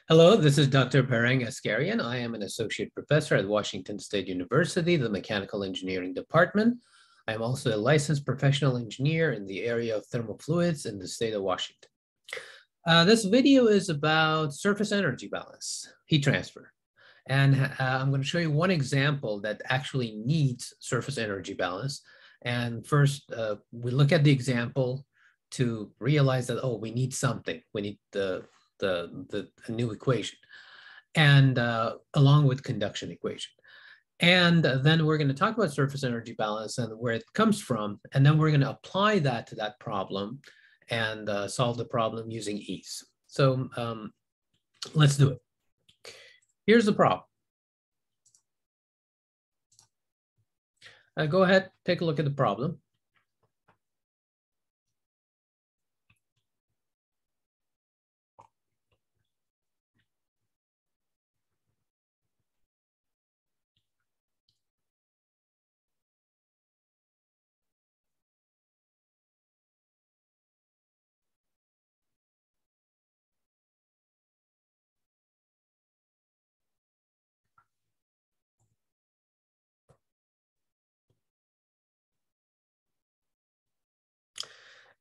Hello, this is Dr. Parang Askarian. I am an associate professor at Washington State University, the Mechanical Engineering Department. I am also a licensed professional engineer in the area of thermal fluids in the state of Washington. This video is about surface energy balance, heat transfer. And I'm going to show you one example that actually needs surface energy balance. And first, we look at the example to realize that, oh, we need something. We need the new equation, and along with conduction equation. And then we're going to talk about surface energy balance and where it comes from. And then we're going to apply that to that problem and solve the problem using EES. So let's do it. Here's the problem. Go ahead, take a look at the problem.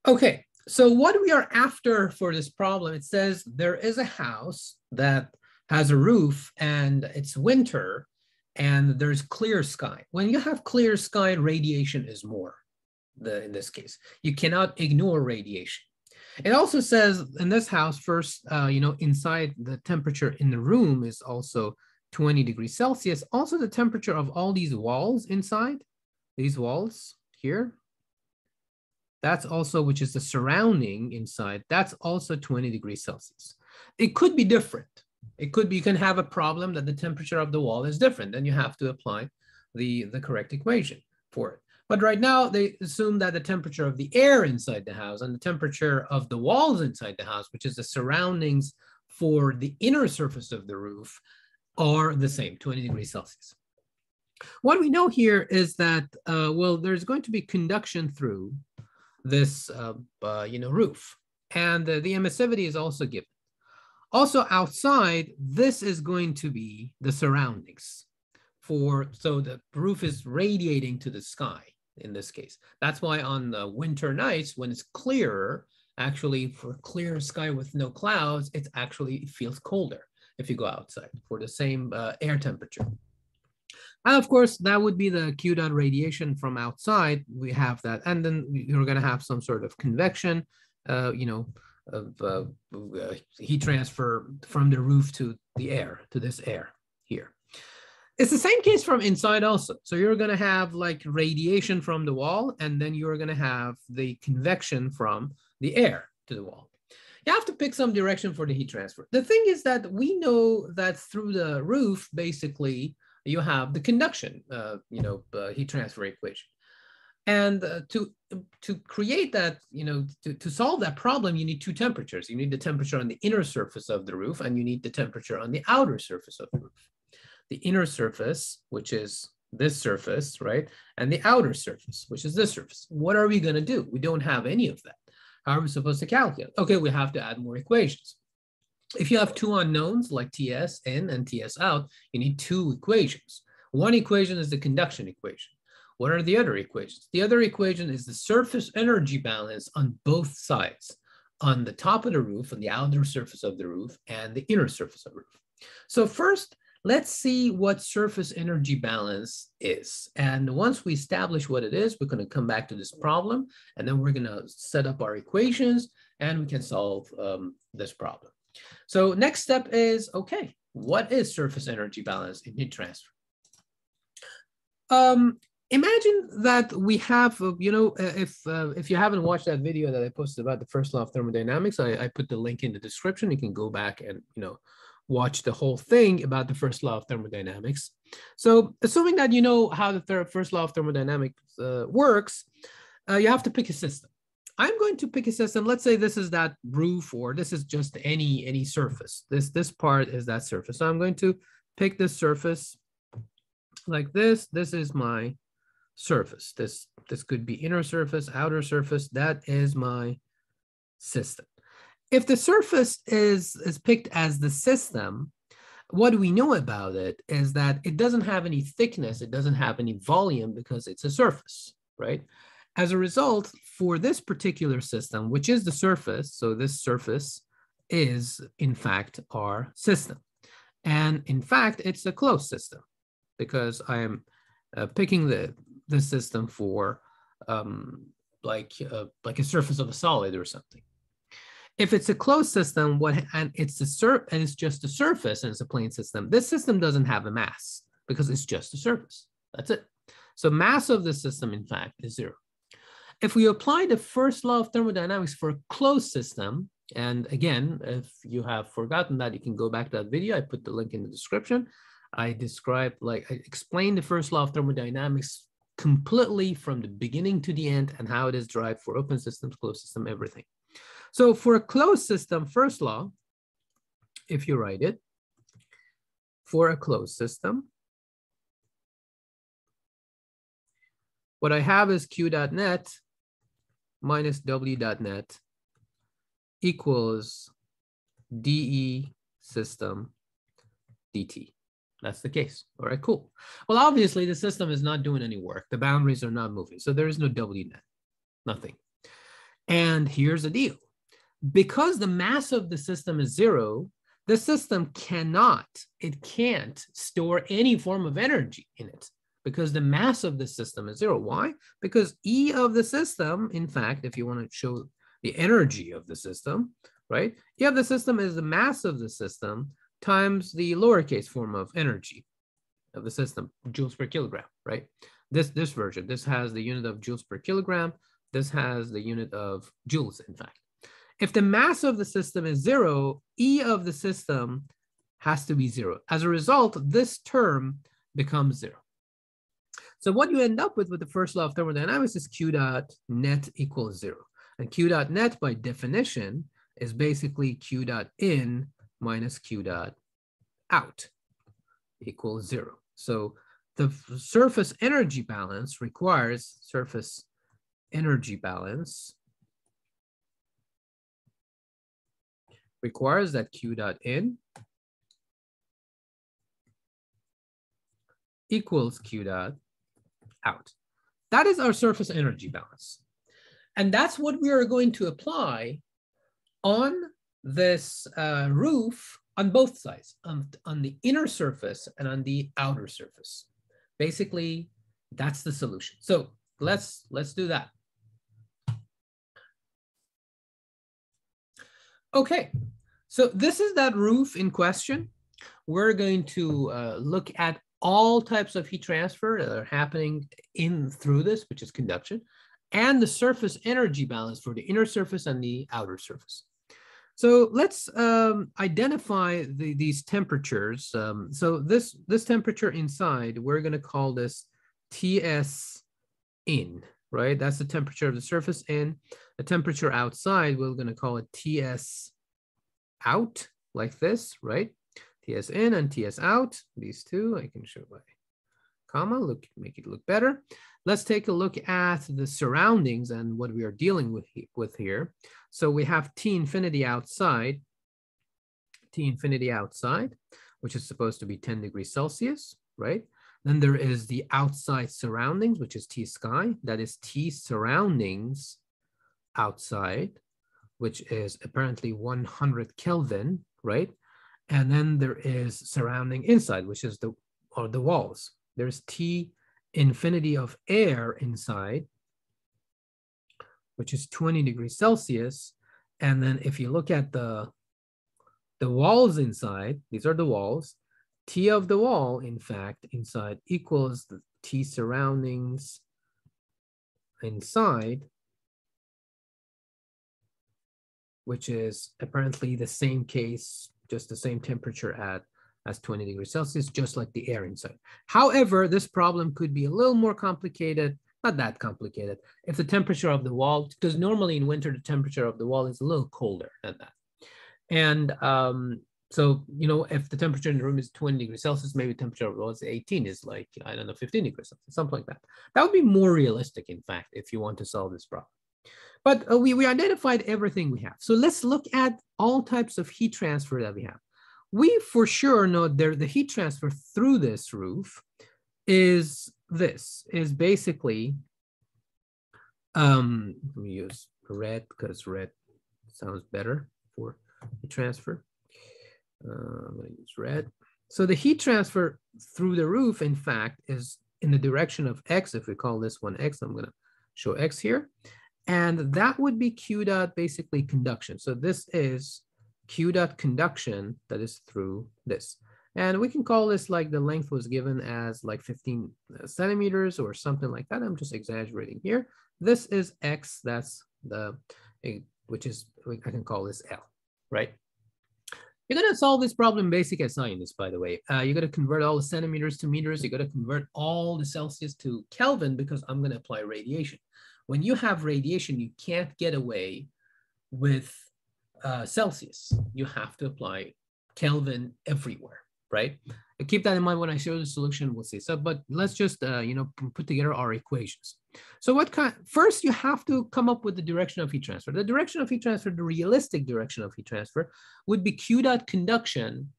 Okay, so what we are after for this problem, it says there is a house that has a roof and it's winter and there's clear sky. When you have clear sky, radiation is more, in this case. You cannot ignore radiation. It also says in this house, first, inside the temperature in the room is also 20 degrees Celsius. Also the temperature of all these walls inside, these walls here, that's also, which is the surrounding inside, that's also 20 degrees Celsius. It could be different. It could be, you can have a problem that the temperature of the wall is different, then you have to apply the correct equation for it. But right now, they assume that the temperature of the air inside the house and the temperature of the walls inside the house, which is the surroundings for the inner surface of the roof, are the same, 20 degrees Celsius. What we know here is that, well, there's going to be conduction through this roof, and the emissivity is also given. Also outside, this is going to be the surroundings so the roof is radiating to the sky in this case. That's why on the winter nights when it's clearer, actually for clear sky with no clouds, it feels colder if you go outside for the same air temperature. And of course, that would be the Q dot radiation from outside. We have that. And then you're going to have some sort of convection, heat transfer from the roof to the air, to this air here. It's the same case from inside also. So you're going to have like radiation from the wall, and then you're going to have the convection from the air to the wall. You have to pick some direction for the heat transfer. The thing is that we know that through the roof, basically, you have the conduction, heat transfer equation. And to create that, to solve that problem, you need two temperatures. You need the temperature on the inner surface of the roof, and you need the temperature on the outer surface of the roof. The inner surface, which is this surface, right? And the outer surface, which is this surface. What are we going to do? We don't have any of that. How are we supposed to calculate? Okay, we have to add more equations. If you have two unknowns like Ts in and Ts out, you need two equations. One equation is the conduction equation. What are the other equations? The other equation is the surface energy balance on both sides, on the top of the roof, on the outer surface of the roof, and the inner surface of the roof. So first, let's see what surface energy balance is. And once we establish what it is, we're going to come back to this problem, and then we're going to set up our equations, and we can solve this problem. So next step is, okay, what is surface energy balance in heat transfer? Imagine that we have, if you haven't watched that video that I posted about the first law of thermodynamics, I put the link in the description. You can go back and, watch the whole thing about the first law of thermodynamics. So assuming that you know how the first law of thermodynamics works, you have to pick a system. I'm going to pick a system. Let's say this is that roof, or this is just any surface. This part is that surface. So I'm going to pick this surface like this. This is my surface. This could be inner surface, outer surface. That is my system. If the surface is picked as the system, what we know about it is that it doesn't have any thickness, it doesn't have any volume because it's a surface, right? As a result, for this particular system, which is the surface, so this surface is in fact our system. And in fact, it's a closed system because I am picking the system for like a surface of a solid or something. If it's a closed system, it's just a surface and it's a plane system, this system doesn't have a mass because it's just a surface. That's it. So mass of the system, in fact, is 0. If we apply the first law of thermodynamics for a closed system, and again, if you have forgotten that, you can go back to that video. I put the link in the description. I explained the first law of thermodynamics completely from the beginning to the end and how it is derived for open systems, closed system, everything. So for a closed system, first law, if you write it, for a closed system, what I have is q dot net minus w dot net equals dE system dt. That's the case. All right, cool. Well, obviously, the system is not doing any work. The boundaries are not moving. So there is no w net, nothing. And here's the deal. Because the mass of the system is 0, the system can't store any form of energy in it because the mass of the system is 0. Why? Because E of the system, in fact, if you want to show the energy of the system, right? E of the system is the mass of the system times the lowercase form of energy of the system, joules per kilogram, right? This version, this has the unit of joules per kilogram. This has the unit of joules, in fact. If the mass of the system is 0, E of the system has to be 0. As a result, this term becomes 0. So what you end up with the first law of thermodynamics is q dot net equals 0. And q dot net, by definition, is basically q dot in minus q dot out equals 0. So the surface energy balance requires that q dot in equals q dot out. That is our surface energy balance. And that's what we are going to apply on this roof on both sides, on the inner surface and on the outer surface. Basically, that's the solution. So let's do that. Okay, so this is that roof in question. We're going to look at all types of heat transfer that are happening through this, which is conduction, and the surface energy balance for the inner surface and the outer surface. So let's identify these temperatures. So this temperature inside, we're going to call this TS in, right? That's the temperature of the surface in. The temperature outside, we're going to call it TS out, like this, right? TS in and TS out, these two, I can show by comma, make it look better. Let's take a look at the surroundings and what we are dealing with here. So we have T infinity outside, which is supposed to be 10 degrees Celsius, right? Then there is the outside surroundings, which is T sky, that is T surroundings outside, which is apparently 100 Kelvin, right? And then there is surrounding inside, which is the walls. There's T infinity of air inside, which is 20 degrees Celsius. And then if you look at the walls inside, these are the walls, T of the wall, in fact, inside equals the T surroundings inside, which is apparently the same case, just the same temperature as 20 degrees Celsius, just like the air inside. However, this problem could be a little more complicated, not that complicated, if the temperature of the wall, because normally in winter, the temperature of the wall is a little colder than that. And so, you know, if the temperature in the room is 20 degrees Celsius, maybe the temperature of the wall is 18, is like, I don't know, 15 degrees Celsius, something like that. That would be more realistic, in fact, if you want to solve this problem. But we identified everything we have. So let's look at all types of heat transfer that we have. We for sure know the heat transfer through this roof is basically, let me use red because red sounds better for heat transfer. I'm going to use red. So the heat transfer through the roof, in fact, is in the direction of X. If we call this one X, I'm going to show X here. And that would be Q dot basically conduction. So this is Q dot conduction that is through this. And we can call this like the length was given as like 15 centimeters or something like that. I'm just exaggerating here. This is X, that's which is, I can call this L, right? You're going to solve this problem basic as science, by the way. You're going to convert all the centimeters to meters. You're going to convert all the Celsius to Kelvin because I'm going to apply radiation. When you have radiation, you can't get away with Celsius. You have to apply Kelvin everywhere, right? Keep that in mind when I show the solution, we'll see. So, but let's just, put together our equations. So first you have to come up with the direction of heat transfer. The direction of heat transfer, the realistic direction of heat transfer would be Q dot conduction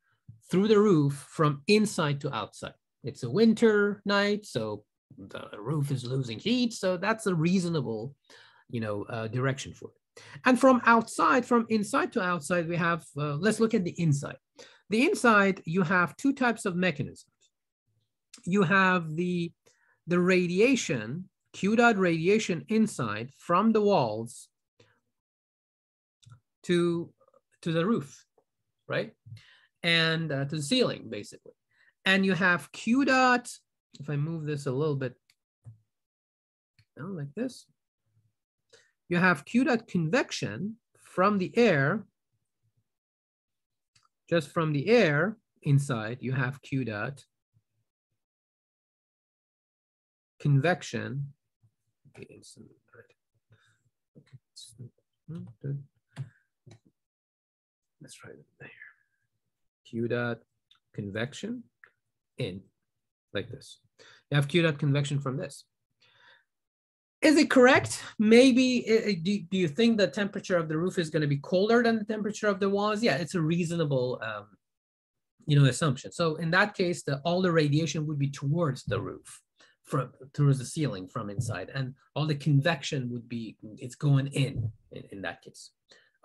through the roof from inside to outside. It's a winter night, so the roof is losing heat. So that's a reasonable, direction for it. And from inside to outside, we have, let's look at the inside. The inside, you have two types of mechanisms. You have the radiation, Q dot radiation inside from the walls to the roof, right? And to the ceiling, basically. And you have Q dot, if I move this a little bit, like this, you have Q dot convection from the air. Just from the air inside, you have Q dot convection. Let's try it there. Q dot convection in, like this. You have Q dot convection from this. Is it correct? Maybe, do you think the temperature of the roof is going to be colder than the temperature of the walls? Yeah, it's a reasonable, assumption. So in that case, all the radiation would be towards the roof, towards the ceiling from inside, and all the convection would be, it's going in that case.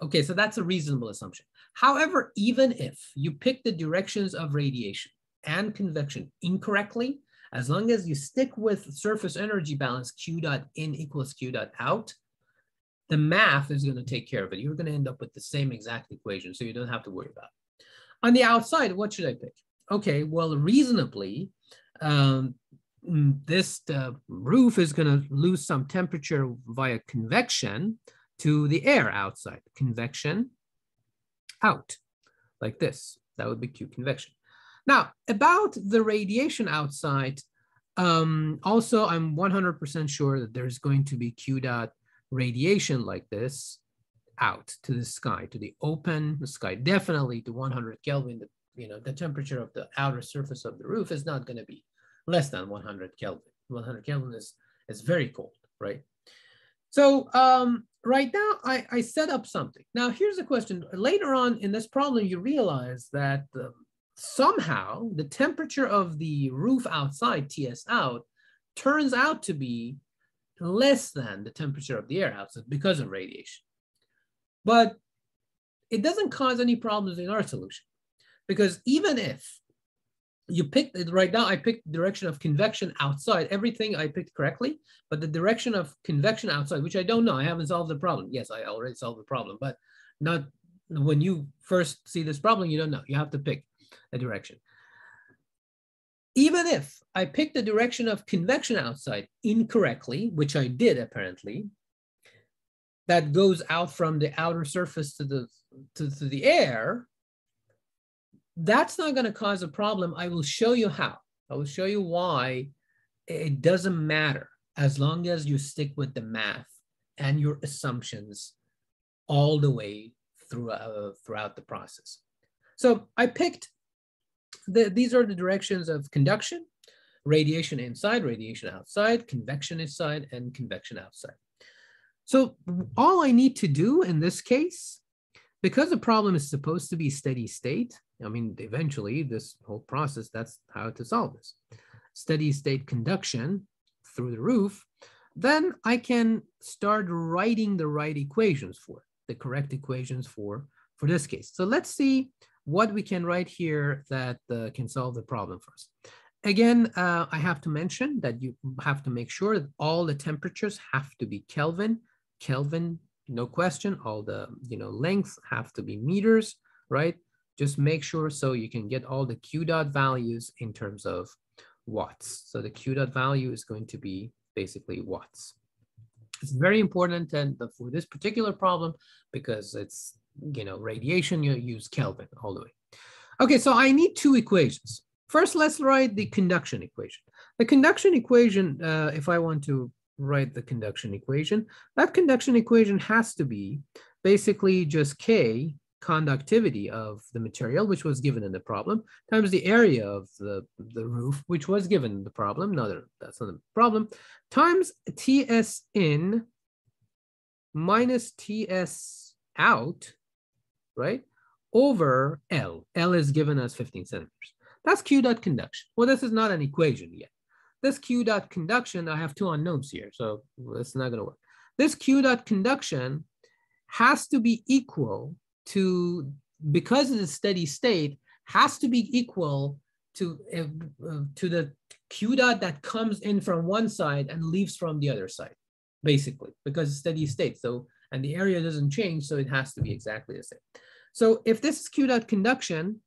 Okay, so that's a reasonable assumption. However, even if you pick the directions of radiation and convection incorrectly, as long as you stick with surface energy balance, Q dot in equals Q dot out, the math is going to take care of it. You're going to end up with the same exact equation, so you don't have to worry about it. On the outside, what should I pick? Okay, well, reasonably, this roof is going to lose some temperature via convection to the air outside. Convection out, like this. That would be Q convection. Now, about the radiation outside, also, I'm 100% sure that there's going to be Q dot radiation like this out to the sky, to the open sky, definitely to 100 Kelvin. The temperature of the outer surface of the roof is not going to be less than 100 Kelvin. 100 Kelvin is very cold, right? So right now, I set up something. Now, here's a question. Later on in this problem, you realize that somehow the temperature of the roof outside, TS out, turns out to be less than the temperature of the air outside because of radiation. But it doesn't cause any problems in our solution, because even if you picked it right now, I picked the direction of convection outside, everything I picked correctly, but the direction of convection outside, which I don't know, I haven't solved the problem. Yes, I already solved the problem, but not when you first see this problem, you don't know, you have to pick a direction. Even if I pick the direction of convection outside incorrectly, which I did apparently, that goes out from the outer surface to the air, that's not going to cause a problem. I will show you how. I will show you why it doesn't matter as long as you stick with the math and your assumptions all the way throughout the process. So I picked these are the directions of conduction: radiation inside, radiation outside, convection inside, and convection outside. So all I need to do in this case, because the problem is supposed to be steady state, I mean, eventually this whole process, that's how to solve this. Steady state conduction through the roof, then I can start writing the right equations for it, the correct equations for this case. So let's see what we can write here that can solve the problem for us. Again, I have to mention that you have to make sure that all the temperatures have to be Kelvin. Kelvin, no question. All the lengths have to be meters, right? Just make sure so you can get all the Q dot values in terms of watts. So the Q dot value is going to be basically watts. It's very important and for this particular problem because it's radiation, you use Kelvin all the way. Okay, so I need two equations. First, let's write the conduction equation. The conduction equation, if I want to write the conduction equation, that conduction equation has to be basically just K, conductivity of the material, which was given in the problem, times the area of the roof, which was given in the problem. No, that's not the problem, times Ts in minus Ts out, right, over L. L is given as 15 centimeters. That's Q dot conduction. Well, this is not an equation yet. This Q dot conduction, I have two unknowns here, so it's not going to work. This Q dot conduction has to be equal to, because it's a steady state, has to be equal to the Q dot that comes in from one side and leaves from the other side, basically, because it's steady state. So, and the area doesn't change, so it has to be exactly the same. So if this is Q dot conduction,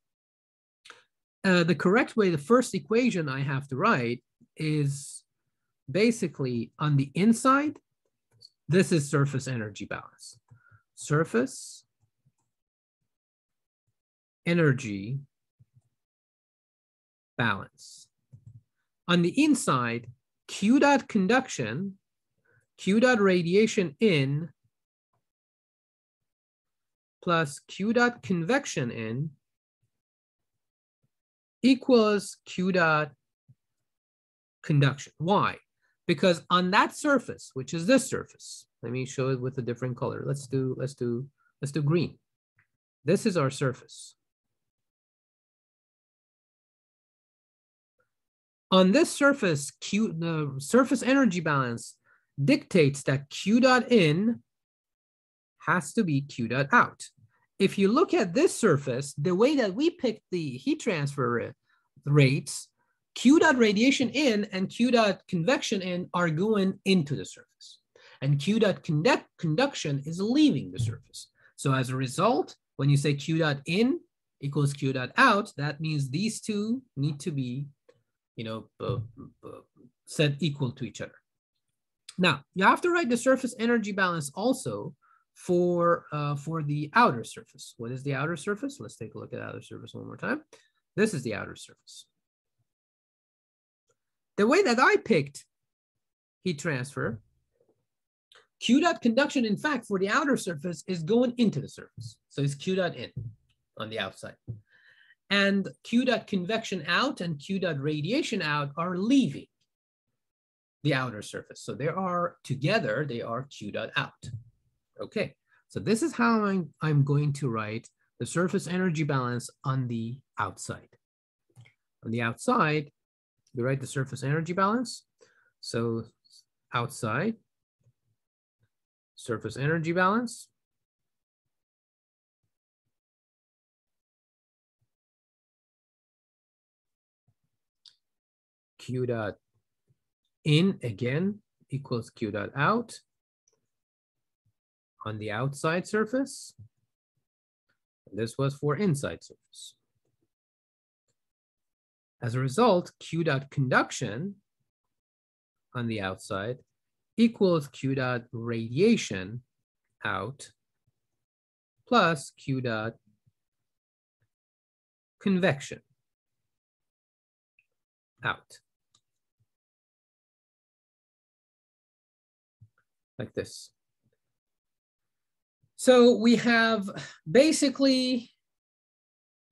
the correct way, the first equation I have to write is basically on the inside, this is surface energy balance. Surface energy balance. On the inside, Q dot conduction, Q dot radiation in, plus Q dot convection in equals Q dot conduction. Why? Because on that surface, which is this surface, let me show it with a different color. Let's do green. This is our surface. On this surface, the surface energy balance dictates that Q dot in has to be Q dot out. If you look at this surface, the way that we picked the heat transfer rates, Q dot radiation in and Q dot convection in are going into the surface. And Q dot conduction is leaving the surface. So as a result, when you say Q dot in equals Q dot out, that means these two need to be set equal to each other. Now, you have to write the surface energy balance also for the outer surface. What is the outer surface? Let's take a look at outer surface one more time. This is the outer surface. The way that I picked heat transfer, Q dot conduction, in fact, for the outer surface is going into the surface. So it's Q dot in on the outside. And Q dot convection out and Q dot radiation out are leaving the outer surface. So they are together, they are Q dot out. Okay, so this is how I'm going to write the surface energy balance on the outside. On the outside, we write the surface energy balance. So outside, surface energy balance. Q dot in again equals Q dot out on the outside surface. This was for inside surface. As a result, Q dot conduction on the outside equals Q dot radiation out plus Q dot convection out. Like this. So we have basically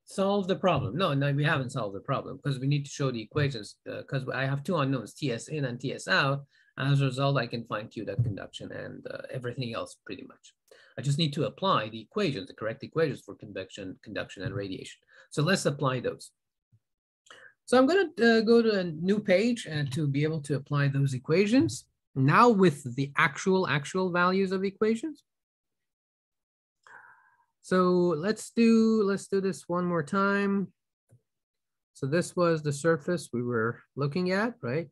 solved the problem. No, we haven't solved the problem because we need to show the equations because I have two unknowns, Ts in and Ts out. As a result, I can find Q dot conduction and everything else pretty much. I just need to apply the equations, the correct equations for convection, conduction, and radiation. So let's apply those. So I'm going to go to a new page and to be able to apply those equations. Now with the actual values of equations. So let's do this one more time. So this was the surface we were looking at, right?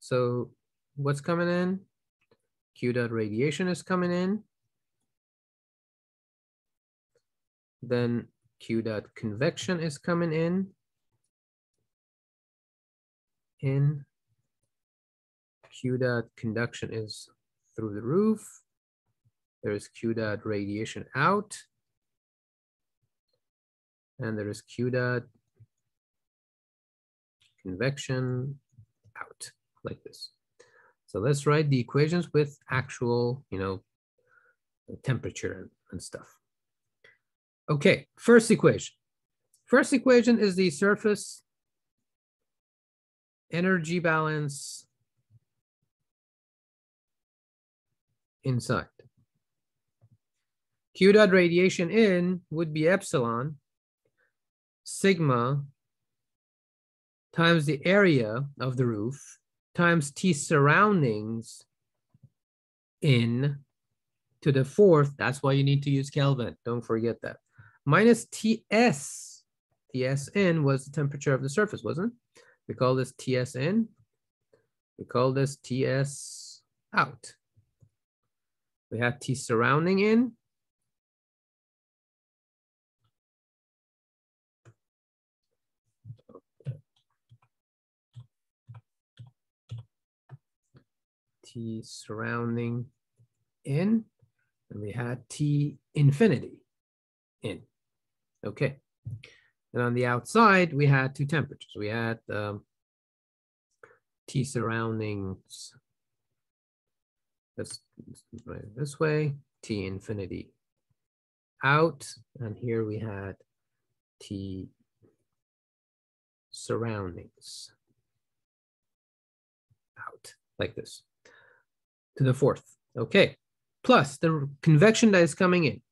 So what's coming in? Q dot radiation is coming in. Then Q dot convection is coming in. Q dot conduction is through the roof. There's Q dot radiation out. And there is Q dot convection out, like this. So let's write the equations with actual, temperature and stuff. Okay, first equation. First equation is the surface energy balance inside. Q dot radiation in would be epsilon sigma times the area of the roof times T surroundings in to the fourth. That's why you need to use Kelvin. Don't forget that. Minus TS. TS in was the temperature of the surface, wasn't it? We call this TS in. We call this TS out. We have T surrounding in. T surrounding in, and we had T infinity in. Okay. And on the outside, we had two temperatures. We had T surroundings this way, T infinity out, and here we had T surroundings out, like this, to the fourth. Okay, plus the convection that is coming in.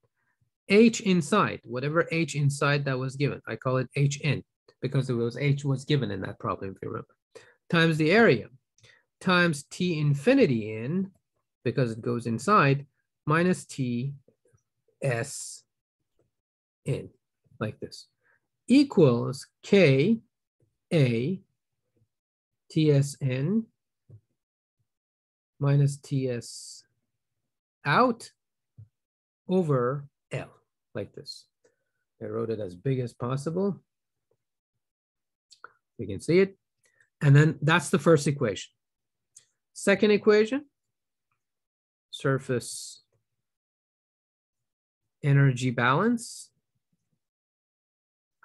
H inside, whatever H inside that was given. I call it H in because it was H was given in that problem, if you remember. Times the area, times T infinity in, because it goes inside, minus T S in, like this, equals K A T S in minus T S out over L, like this. I wrote it as big as possible. You can see it. And then that's the first equation. Second equation, surface energy balance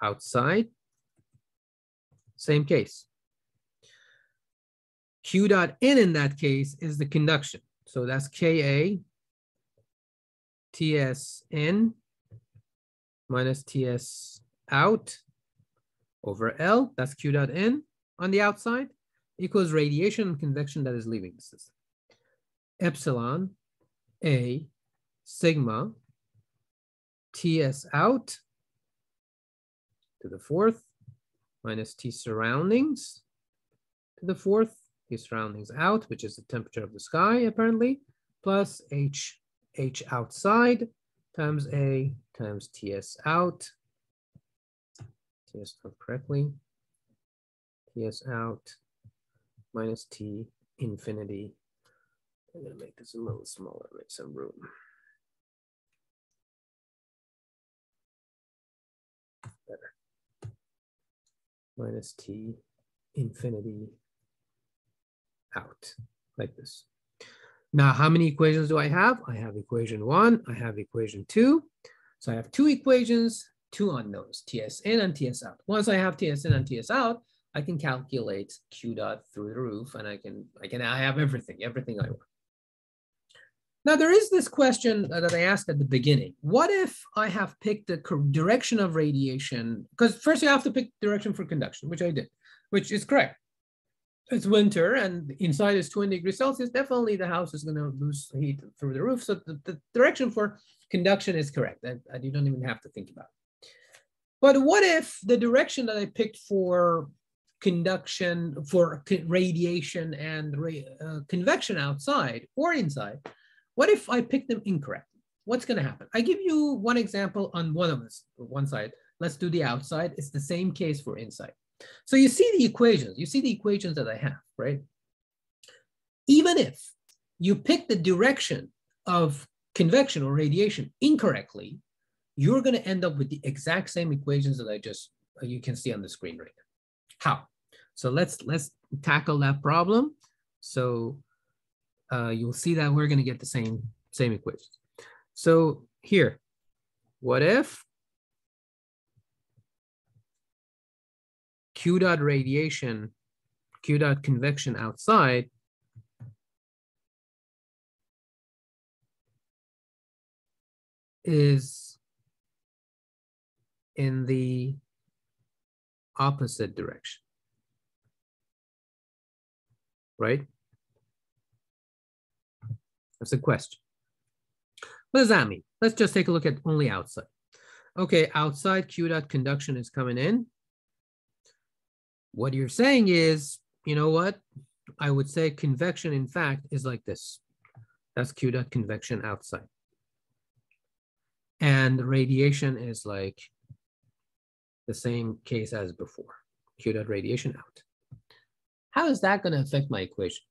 outside. Same case. Q dot in that case is the conduction. So that's KA TS in minus TS out over L. That's Q dot in on the outside equals radiation and convection that is leaving the system. Epsilon A sigma TS out to the fourth minus T surroundings to the fourth, T surroundings out, which is the temperature of the sky apparently, plus H outside times A times TS out. TS out correctly. TS out minus T infinity. I'm going to make this a little smaller, make some room. Better. Minus T infinity out, like this. Now, how many equations do I have? I have equation 1, I have equation 2. So I have two equations, two unknowns, TS in and TS out. Once I have TS in and TS out, I can calculate Q dot through the roof, and I have everything I want. Now, there is this question that I asked at the beginning. What if I have picked the direction of radiation? Because first you have to pick direction for conduction, which I did, which is correct. it's winter and inside is 20 degrees Celsius, definitely the house is going to lose heat through the roof. So the direction for conduction is correct. You don't even have to think about it. But what if the direction that I picked for conduction, for radiation and convection outside or inside, what if I pick them incorrect? What's going to happen? I give you one example on one side. Let's do the outside. It's the same case for inside. So you see the equations. You see the equations that I have, right? Even if you pick the direction of convection or radiation incorrectly, you're going to end up with the exact same equations that you can see on the screen right now. How? So let's tackle that problem. So you'll see that we're going to get the same equations. So here, what if Q dot radiation, Q dot convection outside is in the opposite direction, right? That's a question. What does that mean? Let's just take a look at only outside. Okay, outside Q dot conduction is coming in. What you're saying is, you know what? I would say convection, in fact, is like this. That's Q dot convection outside. And radiation is like the same case as before. Q dot radiation out. How is that going to affect my equation?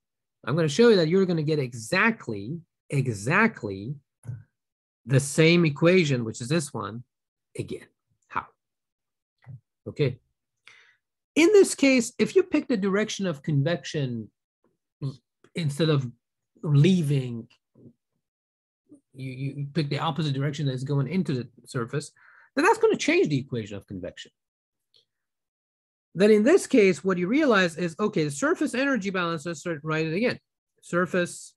I'm going to show you that you're going to get exactly the same equation, which is this one, again. How? Okay. In this case, if you pick the direction of convection instead of leaving, you pick the opposite direction that is going into the surface, then that's going to change the equation of convection. Then in this case, what you realize is, okay, the surface energy balance, let's write it again. Surface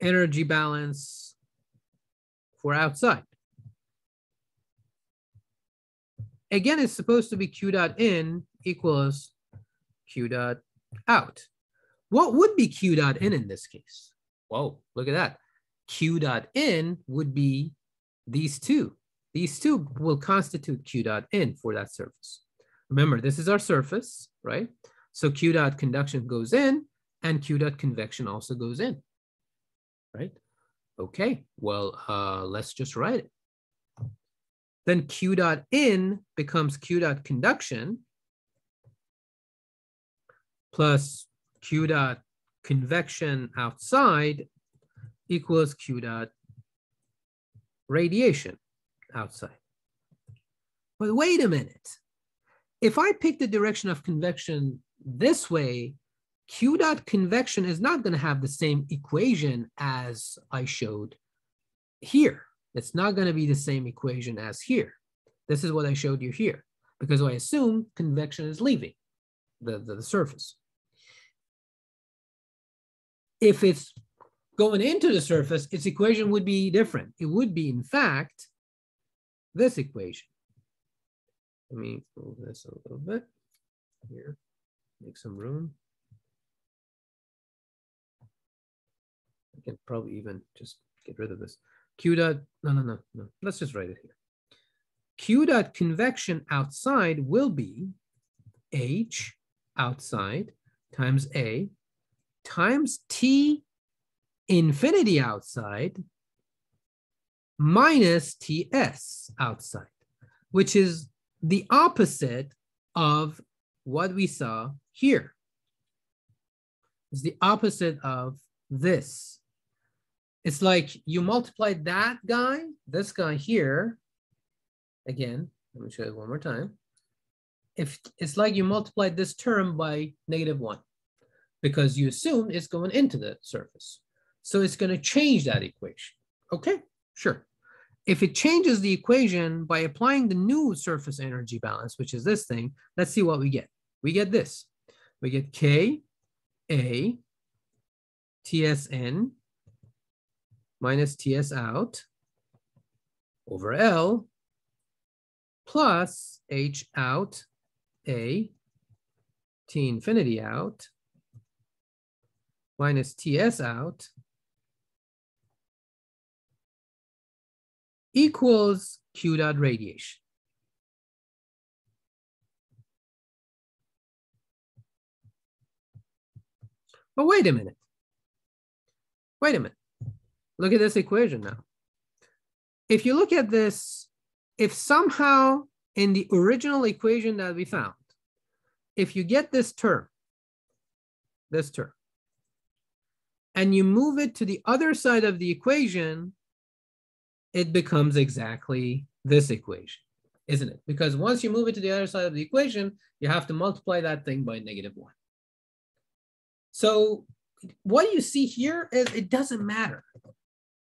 energy balance for outside. Again, it's supposed to be Q dot in equals Q dot out. What would be Q dot in this case? Whoa, look at that. Q dot in would be these two. These two will constitute Q dot in for that surface. Remember, this is our surface, right? So Q dot conduction goes in and Q dot convection also goes in, right? Okay, well, let's just write it. Then Q dot in becomes Q dot conduction plus Q dot convection outside equals Q dot radiation outside. But wait a minute. If I pick the direction of convection this way, Q dot convection is not going to have the same equation as I showed here. It's not going to be the same equation as here. This is what I showed you here, because I assume convection is leaving the surface. If it's going into the surface, its equation would be different. It would be, in fact, this equation. Let me move this a little bit here, make some room. I can probably even just get rid of this. Q dot, no. Let's just write it here. Q dot convection outside will be H outside times A times T infinity outside minus TS outside, which is the opposite of what we saw here. It's the opposite of this. It's like you multiplied that guy, this guy here. Again, let me show you one more time. If it's like you multiplied this term by -1 because you assume it's going into the surface. So it's going to change that equation. Okay, sure. If it changes the equation by applying the new surface energy balance, which is this thing, let's see what we get. We get this. We get K, A, TS in minus TS out over L plus H out A T infinity out minus Ts out equals Q dot radiation. But wait a minute. Wait a minute. Look at this equation now. If you look at this, if somehow in the original equation that we found, if you get this term, and you move it to the other side of the equation, it becomes exactly this equation, isn't it? Because once you move it to the other side of the equation, you have to multiply that thing by -1. So what you see here is it doesn't matter.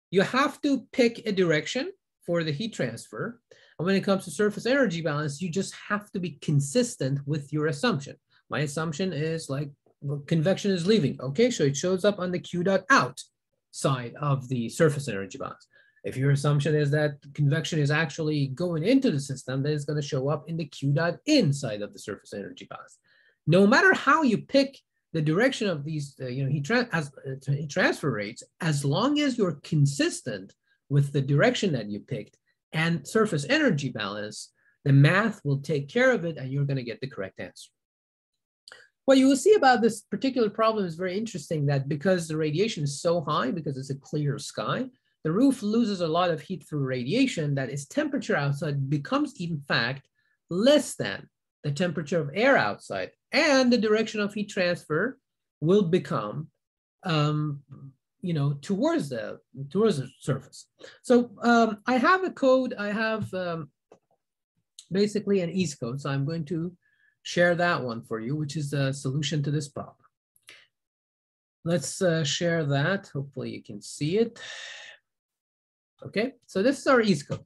You have to pick a direction for the heat transfer. And when it comes to surface energy balance, you just have to be consistent with your assumption. My assumption is like, well, convection is leaving. Okay, so it shows up on the Q dot out side of the surface energy balance. If your assumption is that convection is actually going into the system, then it's going to show up in the Q dot in side of the surface energy balance. No matter how you pick the direction of these heat transfer rates, as long as you're consistent with the direction that you picked and surface energy balance, the math will take care of it and you're going to get the correct answer. What you will see about this particular problem is very interesting, that because the radiation is so high, because it's a clear sky, the roof loses a lot of heat through radiation, that its temperature outside becomes, in fact, less than the temperature of air outside, and the direction of heat transfer will become towards the surface. So I have a code. I have basically an EES code. So I'm going to share that one for you, which is the solution to this problem. Let's share that. Hopefully you can see it. Okay, so this is our EES code.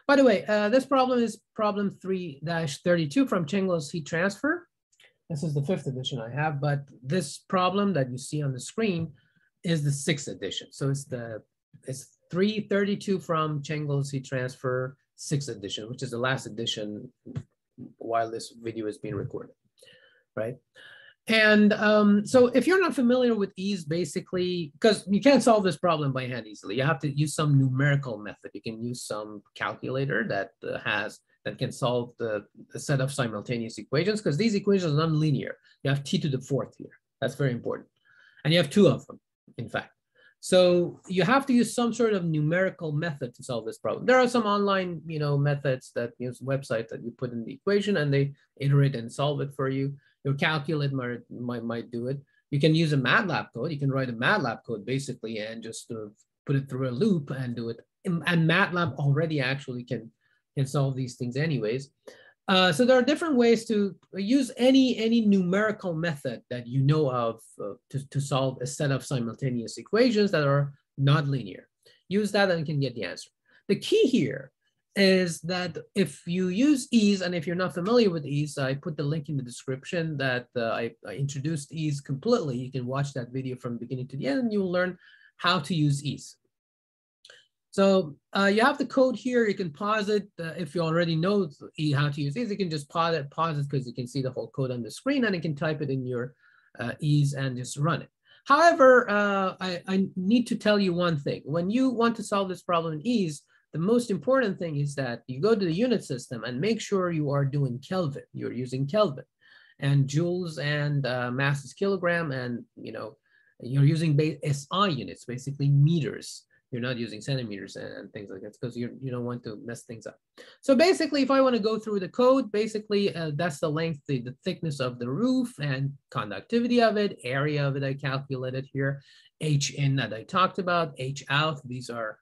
By the way, this problem is problem 3-32 from Cengel's heat transfer. This is the 5th edition I have, but this problem that you see on the screen is the 6th edition. So it's 332 from Cengel's heat transfer 6th edition, which is the last edition while this video is being recorded, right? And so if you're not familiar with EES, basically, because you can't solve this problem by hand easily, you have to use some numerical method. You can use some calculator that can solve the set of simultaneous equations, because these equations are nonlinear. You have t to the 4th here. That's very important. And you have 2 of them, in fact. So you have to use some sort of numerical method to solve this problem. There are some online methods that use websites that you put in the equation and they iterate and solve it for you. Your calculator might do it. You can use a MATLAB code. You can write a MATLAB code basically and just put it through a loop and do it. And MATLAB already actually can solve these things anyways. So there are different ways to use any numerical method that you know of to solve a set of simultaneous equations that are not linear. Use that and you can get the answer. The key here is that if you use EES, and if you're not familiar with EES, I put the link in the description that I introduced EES completely. You can watch that video from beginning to the end and you'll learn how to use EES. So you have the code here. You can pause it. If you already know how to use EES, you can just pause it because you can see the whole code on the screen and you can type it in your EES and just run it. However, I need to tell you one thing. When you want to solve this problem in EES, the most important thing is that you go to the unit system and make sure you are doing Kelvin. You're using Kelvin and joules and mass is kilogram, and you're using SI units, basically meters. You're not using centimeters and things like that because you don't want to mess things up. So basically, if I want to go through the code, basically that's the length, the thickness of the roof and conductivity of it, area of it I calculated here, H in that I talked about, H out, these are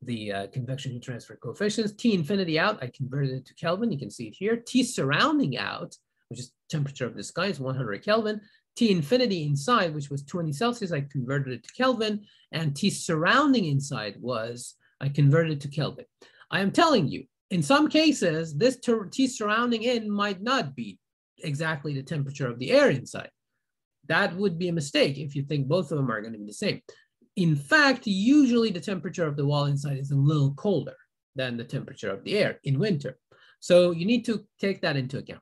the convection heat transfer coefficients. T infinity out, I converted it to Kelvin. You can see it here. T surrounding out, which is temperature of the sky, is 100 Kelvin. T infinity inside, which was 20 Celsius, I converted it to Kelvin. And T surrounding inside I converted it to Kelvin. I am telling you, in some cases, this T surrounding in might not be exactly the temperature of the air inside. That would be a mistake if you think both of them are going to be the same. In fact, usually the temperature of the wall inside is a little colder than the temperature of the air in winter. So you need to take that into account.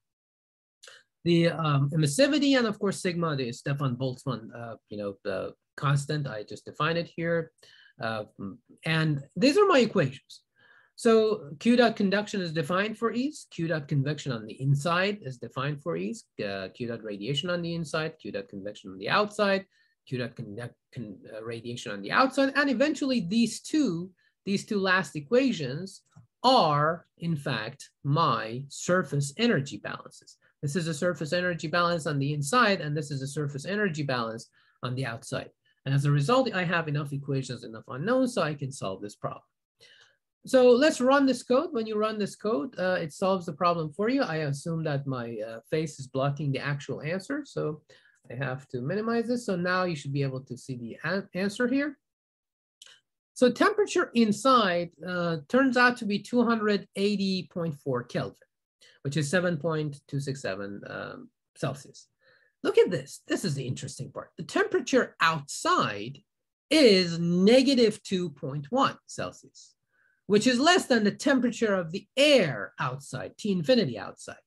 The emissivity, and of course, sigma, the Stefan Boltzmann, the constant, I just defined it here. And these are my equations. So Q dot conduction is defined for ease. Q dot convection on the inside is defined for ease. Q dot radiation on the inside, Q dot convection on the outside, Q dot radiation on the outside. And eventually these two last equations are, in fact, my surface energy balances. This is a surface energy balance on the inside, and this is a surface energy balance on the outside. And as a result, I have enough equations, enough unknowns, so I can solve this problem. So let's run this code. When you run this code, it solves the problem for you. I assume that my face is blocking the actual answer, so I have to minimize this. So now you should be able to see the answer here. So temperature inside turns out to be 280.4 Kelvin, which is 7.267 Celsius. Look at this. This is the interesting part. The temperature outside is negative 2.1 Celsius, which is less than the temperature of the air outside. T infinity outside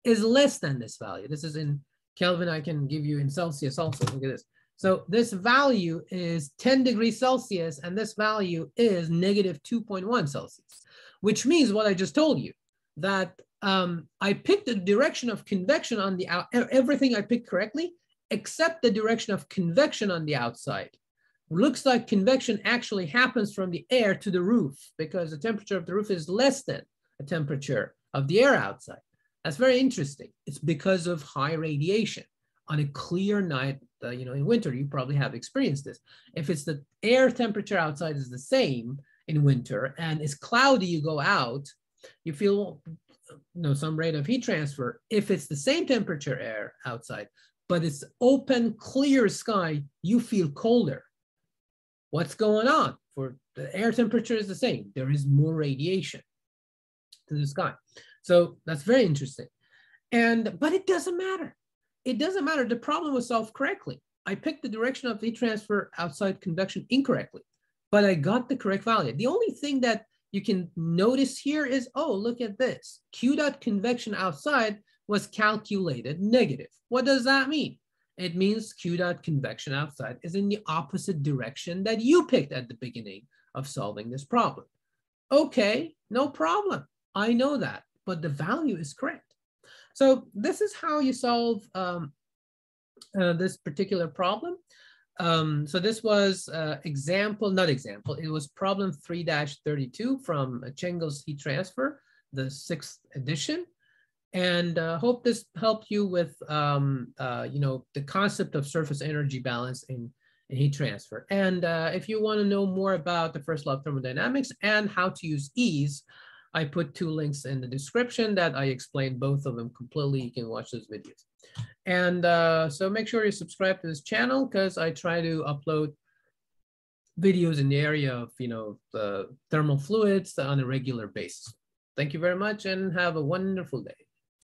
is less than this value. This is in Kelvin. I can give you in Celsius also. Look at this. So this value is 10 degrees Celsius, and this value is negative 2.1 Celsius, which means what I just told you, that I picked the direction of convection on the everything I picked correctly, except the direction of convection on the outside. Looks like convection actually happens from the air to the roof, because the temperature of the roof is less than the temperature of the air outside. That's very interesting. It's because of high radiation. On a clear night, in winter, you probably have experienced this. If it's the air temperature outside is the same in winter and it's cloudy, you go out, you feel some rate of heat transfer. If it's the same temperature air outside, but it's open, clear sky, you feel colder. What's going on? For the air temperature is the same. There is more radiation to the sky. So that's very interesting. But it doesn't matter. It doesn't matter. The problem was solved correctly. I picked the direction of heat transfer outside convection incorrectly, but I got the correct value. The only thing that you can notice here is, oh, look at this. Q dot convection outside was calculated negative. What does that mean? It means Q dot convection outside is in the opposite direction that you picked at the beginning of solving this problem. Okay, no problem. I know that, but the value is correct. So this is how you solve this particular problem. So this was it was problem 3-32 from Cengel's heat transfer, the 6th edition. And hope this helped you with the concept of surface energy balance in heat transfer. And if you want to know more about the first law of thermodynamics and how to use EES, I put 2 links in the description that I explained both of them completely. You can watch those videos. And so make sure you subscribe to this channel, because I try to upload videos in the area of thermal fluids on a regular basis. Thank you very much and have a wonderful day.